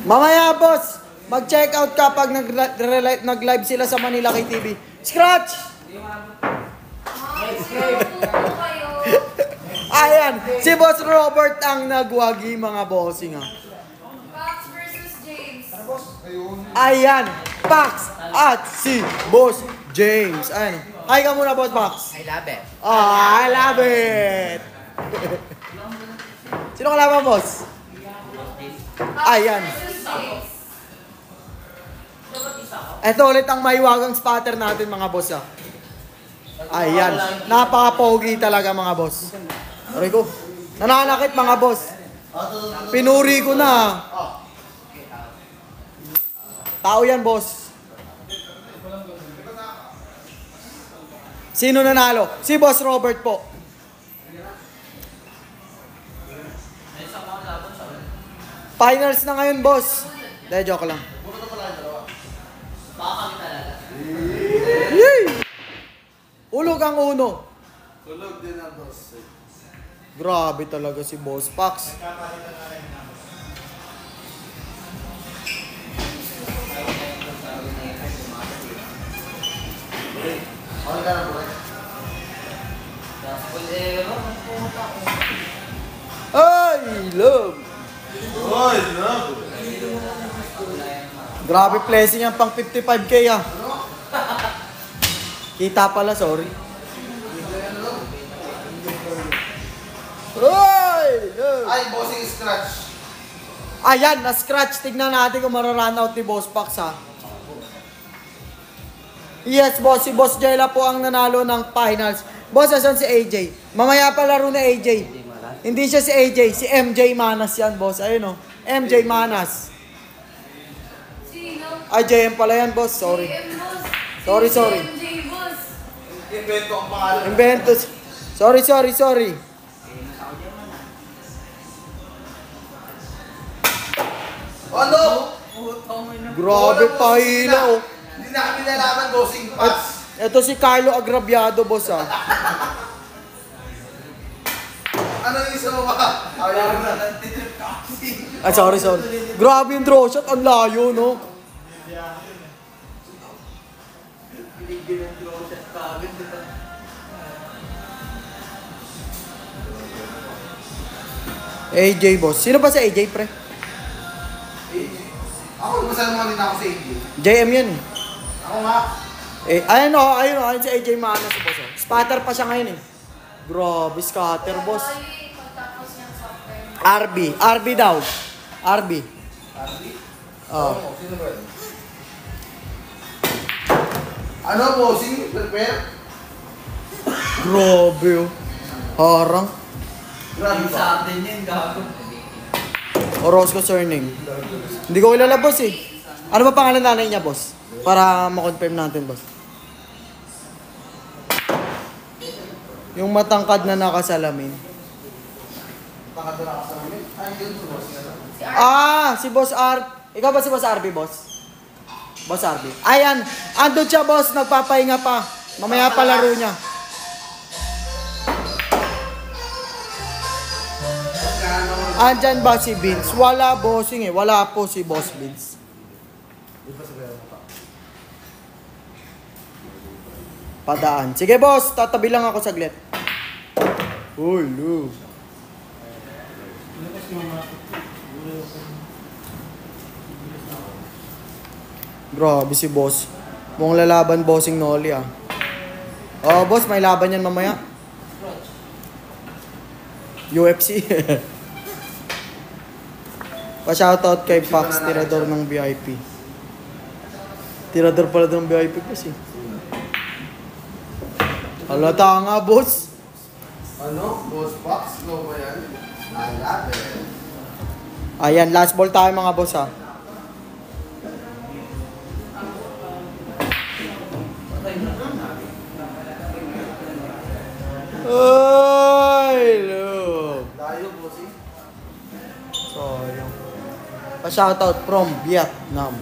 Mamaya, boss, mag-check out ka pag nag-live sila sa Manila KTV. Scratch! Ayan, si Boss Robert ang nagwagi, mga bossing, ha. Pax versus James. Ayan, Pax at si Boss James. Ayan. Hi ka muna, Boss Pax. I love it. Oh, I love it. Sino kalaban, boss? Ayan. Versus James. Ito ulit ang mahiwagang spotter natin, mga boss, ha. Ayan. Napaka-pogi talaga, mga boss. Aray ko. Nananakit, mga boss. Pinuri ko na. Tao yan, boss. Sino nanalo? Si Boss Robert po. Finals na ngayon, boss. Dahil joke lang. Yay! Ulog ang uno. Tulog din ang boss. Grabe talaga si Boss Pax. Okay ka na bro. Ay, love. Oy, love. Grabe blessing yan pang 55k, ah. Kita pala, sorry. Ay, love. Ay, bossing scratch. Ayan, na-scratch. Tignan natin kung mararun out ni Boss Pax, ha. Yes, boss. Si Boss Jella po ang nanalo ng finals. Boss, asan si AJ? Mamaya pa laro na AJ. Hindi siya si AJ. Si MJ Manas yan, boss. Ayun, oh. MJ Manas. Sino? Ay, JM pala yan, boss. Sorry. JM, boss. Sorry, sorry. MJ, boss. Invento ang pangalan. Inventos. Sorry. Ano? Grabe, pahila, oh. Hindi na kami nalaman bossing pass. Ito si Carlo Agraviado, boss, ah. Ano yung isa mo ba? Ayaw na. Ay, sorry. Grabe yung draw shot. Ang layo, no? AJ, boss. Sino ba si AJ, pre? Ako, masal mo kanina ako sa AJ. JM yan, eh. Ako nga. Ayun si AJ Manas, boss, oh. Spatter pa siya ngayon, eh. Grabe, scatter, boss. Ay, pagtapos niyang software. RB daw. RB. Ardi? Oh. Sino ba yun? Ano bossing? Prepare? Grabe, oh. Harang. Grabe ba? Sa atin yun, gago. Orozco surname. Hindi ko kilala, boss, eh. Ano ba pangalan nanay niya, boss? Para ma-confirm natin, boss. Yung matangkad na nakasalamin. Pakadala ka sa amin. Ay, yun po boss. Si Boss R. Ikaw ba si Boss RB, boss? Boss RB. Ayan, andun siya, boss. Nagpapahinga pa. Mamaya pa laro niya. Andyan ba si Vince? Wala, bossing, eh. Wala po si Boss Vince. Padaan. Sige, boss. Tatabi lang ako saglit. Uy, Lou. Grabe si boss. Mukhang lalaban bossing Noli, ah. Oh, boss, may laban yan mamaya. UFC. Pa-shoutout kay Pax, tirador ng VIP. Tirador pala ng VIP kasi. Halata nga, boss. Ano? Boss box? Slow ba yan? Nalap eh. Ayan, last ball tayo, mga boss, ha. Ay, look. Layo bossing. Sayang. Pa-shoutout from Vietnam.